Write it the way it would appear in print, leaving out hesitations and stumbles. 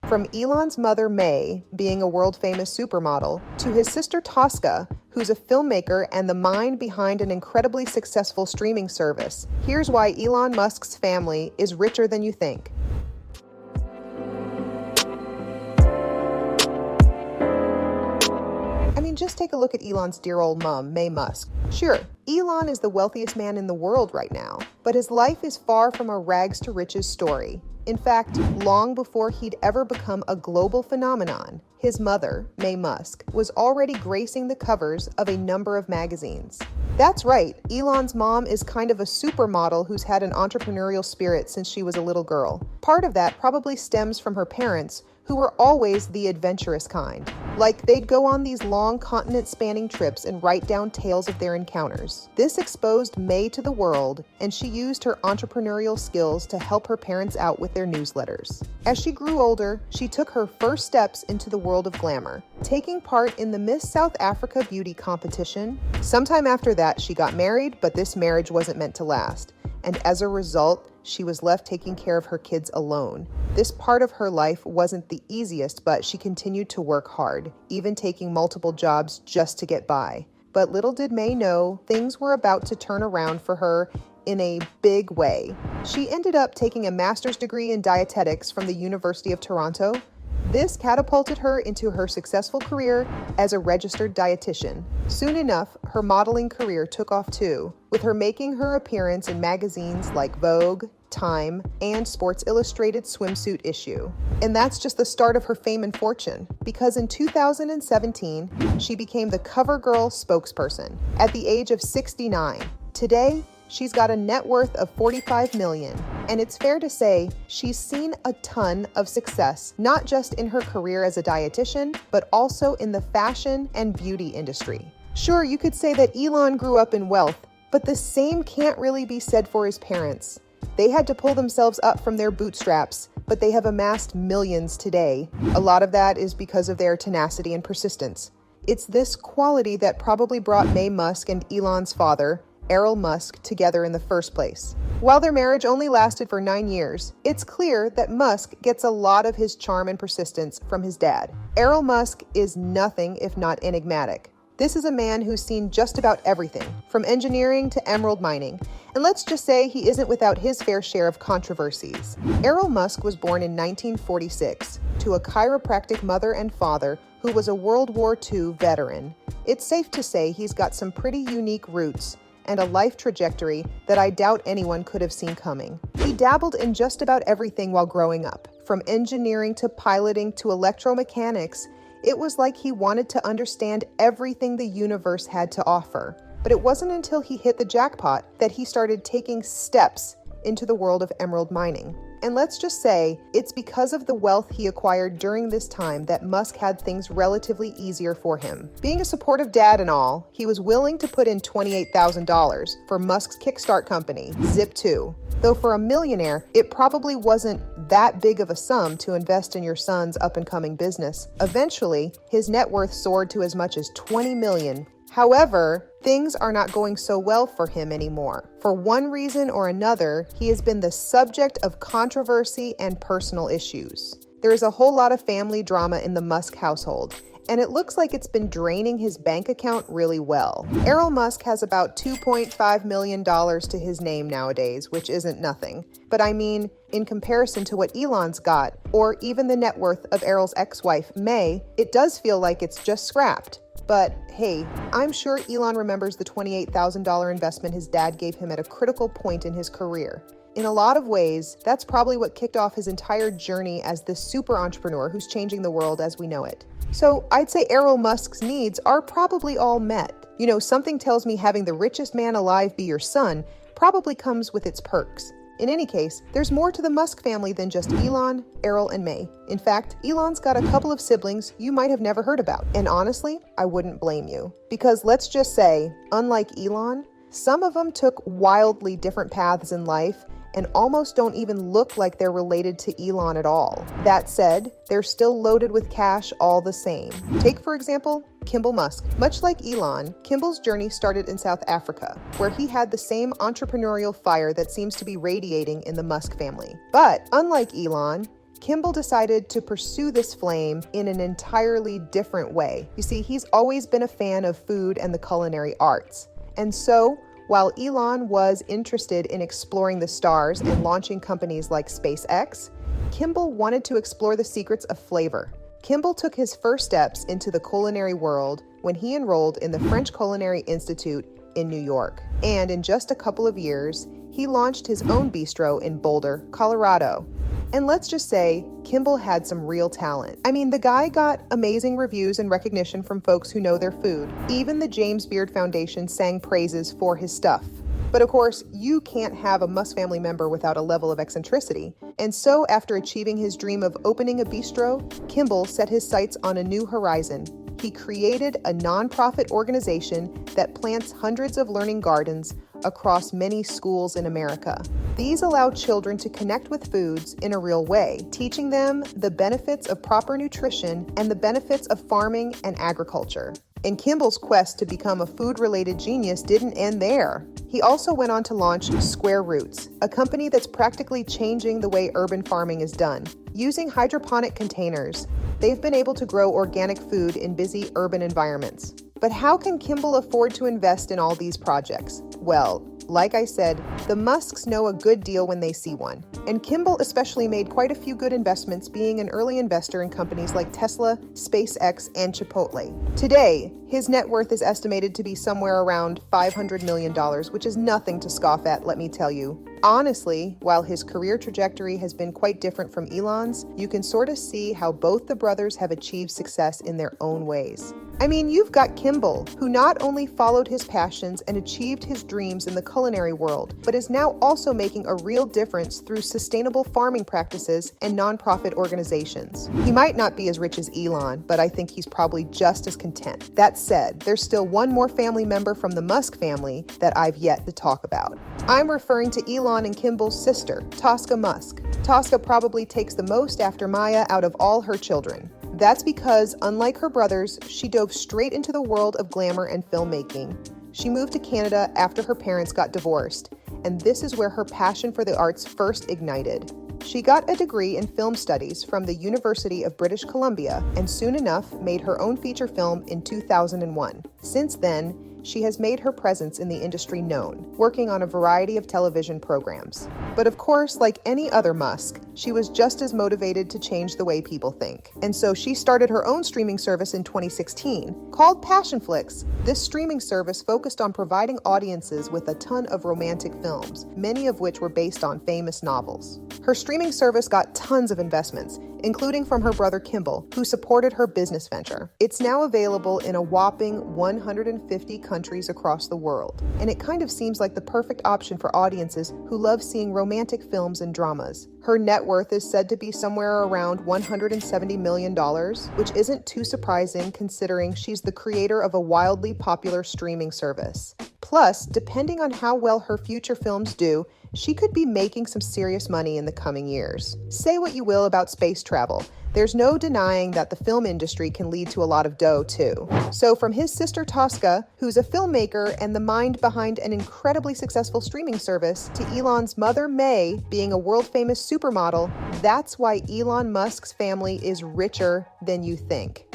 From Elon's mother, May, being a world-famous supermodel, to his sister Tosca, who's a filmmaker and the mind behind an incredibly successful streaming service, here's why Elon Musk's family is richer than you think. Just take a look at Elon's dear old mom, May Musk. Sure, Elon is the wealthiest man in the world right now, but his life is far from a rags to riches story. In fact, long before he'd ever become a global phenomenon, his mother, May Musk, was already gracing the covers of a number of magazines. That's right, Elon's mom is kind of a supermodel who's had an entrepreneurial spirit since she was a little girl. Part of that probably stems from her parents, who were always the adventurous kind. Like, they'd go on these long continent-spanning trips and write down tales of their encounters. This exposed May to the world, and she used her entrepreneurial skills to help her parents out with their newsletters. As she grew older, she took her first steps into the world of glamour, taking part in the Miss South Africa beauty competition. Sometime after that, she got married, but this marriage wasn't meant to last. And as a result, she was left taking care of her kids alone. This part of her life wasn't the easiest, but she continued to work hard, even taking multiple jobs just to get by. But little did May know, things were about to turn around for her in a big way. She ended up taking a master's degree in dietetics from the University of Toronto. This catapulted her into her successful career as a registered dietitian. Soon enough, her modeling career took off too, with her making her appearance in magazines like Vogue, Time, and Sports Illustrated swimsuit issue. And that's just the start of her fame and fortune, because in 2017, she became the CoverGirl spokesperson at the age of 69. Today, she's got a net worth of $45 million, and it's fair to say she's seen a ton of success, not just in her career as a dietitian, but also in the fashion and beauty industry. Sure, you could say that Elon grew up in wealth, but the same can't really be said for his parents. They had to pull themselves up from their bootstraps, but they have amassed millions today. A lot of that is because of their tenacity and persistence. It's this quality that probably brought May Musk and Elon's father, Elon Musk, together in the first place. While their marriage only lasted for 9 years, it's clear that Musk gets a lot of his charm and persistence from his dad. Elon Musk is nothing if not enigmatic. This is a man who's seen just about everything, from engineering to emerald mining. And let's just say he isn't without his fair share of controversies. Elon Musk was born in 1946 to a chiropractic mother and father who was a World War II veteran. It's safe to say he's got some pretty unique roots and a life trajectory that I doubt anyone could have seen coming. He dabbled in just about everything while growing up, from engineering to piloting to electromechanics. It was like he wanted to understand everything the universe had to offer. But it wasn't until he hit the jackpot that he started taking steps into the world of emerald mining. And let's just say, it's because of the wealth he acquired during this time that Musk had things relatively easier for him. Being a supportive dad and all, he was willing to put in $28,000 for Musk's Kickstart company, Zip2. Though for a millionaire, it probably wasn't that big of a sum to invest in your son's up-and-coming business. Eventually, his net worth soared to as much as $20 million. However, things are not going so well for him anymore. For one reason or another, he has been the subject of controversy and personal issues. There is a whole lot of family drama in the Musk household, and it looks like it's been draining his bank account really well. Elon Musk has about $2.5 million to his name nowadays, which isn't nothing. But I mean, in comparison to what Elon's got, or even the net worth of Elon's ex-wife, May, it does feel like it's just scrapped. But hey, I'm sure Elon remembers the $28,000 investment his dad gave him at a critical point in his career. In a lot of ways, that's probably what kicked off his entire journey as this super entrepreneur who's changing the world as we know it. So I'd say Elon Musk's needs are probably all met. You know, something tells me having the richest man alive be your son probably comes with its perks. In any case, there's more to the Musk family than just Elon, Errol, and May. In fact, Elon's got a couple of siblings you might have never heard about. And honestly, I wouldn't blame you. Because let's just say, unlike Elon, some of them took wildly different paths in life and almost don't even look like they're related to Elon at all. That said, they're still loaded with cash all the same. Take, for example, Kimball Musk. Much like Elon, Kimball's journey started in South Africa, where he had the same entrepreneurial fire that seems to be radiating in the Musk family. But unlike Elon, Kimball decided to pursue this flame in an entirely different way. You see, he's always been a fan of food and the culinary arts. And so, while Elon was interested in exploring the stars and launching companies like SpaceX, Kimball wanted to explore the secrets of flavor. Kimball took his first steps into the culinary world when he enrolled in the French Culinary Institute in New York. And in just a couple of years, he launched his own bistro in Boulder, Colorado. And let's just say, Kimball had some real talent. I mean, the guy got amazing reviews and recognition from folks who know their food. Even the James Beard Foundation sang praises for his stuff. But of course, you can't have a Musk family member without a level of eccentricity. And so, after achieving his dream of opening a bistro, Kimball set his sights on a new horizon. He created a nonprofit organization that plants hundreds of learning gardens across many schools in America. These allow children to connect with foods in a real way, teaching them the benefits of proper nutrition and the benefits of farming and agriculture. And Kimball's quest to become a food-related genius didn't end there. He also went on to launch Square Roots, a company that's practically changing the way urban farming is done. Using hydroponic containers, they've been able to grow organic food in busy urban environments. But how can Kimball afford to invest in all these projects? Well, like I said, the Musks know a good deal when they see one. And Kimball especially made quite a few good investments, being an early investor in companies like Tesla, SpaceX, and Chipotle. Today, his net worth is estimated to be somewhere around $500 million, which is nothing to scoff at, let me tell you. Honestly, while his career trajectory has been quite different from Elon's, you can sort of see how both the brothers have achieved success in their own ways. I mean, you've got Kimball, who not only followed his passions and achieved his dreams in the culinary world, but is now also making a real difference through sustainable farming practices and nonprofit organizations. He might not be as rich as Elon, but I think he's probably just as content. That said, there's still one more family member from the Musk family that I've yet to talk about. I'm referring to Elon and Kimball's sister, Tosca Musk. Tosca probably takes the most after Maya out of all her children. That's because, unlike her brothers, she dove straight into the world of glamour and filmmaking. She moved to Canada after her parents got divorced, and this is where her passion for the arts first ignited. She got a degree in film studies from the University of British Columbia and soon enough made her own feature film in 2001. Since then, she has made her presence in the industry known, working on a variety of television programs. But of course, like any other Musk, she was just as motivated to change the way people think. And so she started her own streaming service in 2016, called Passionflix. This streaming service focused on providing audiences with a ton of romantic films, many of which were based on famous novels. Her streaming service got tons of investments, including from her brother Kimball, who supported her business venture. It's now available in a whopping 150 countries across the world, and it kind of seems like the perfect option for audiences who love seeing romantic films and dramas. Her net worth is said to be somewhere around $170 million, which isn't too surprising considering she's the creator of a wildly popular streaming service. Plus, depending on how well her future films do, she could be making some serious money in the coming years. Say what you will about space travel, there's no denying that the film industry can lead to a lot of dough too. So from his sister Tosca, who's a filmmaker and the mind behind an incredibly successful streaming service, to Elon's mother May being a world-famous supermodel, that's why Elon Musk's family is richer than you think.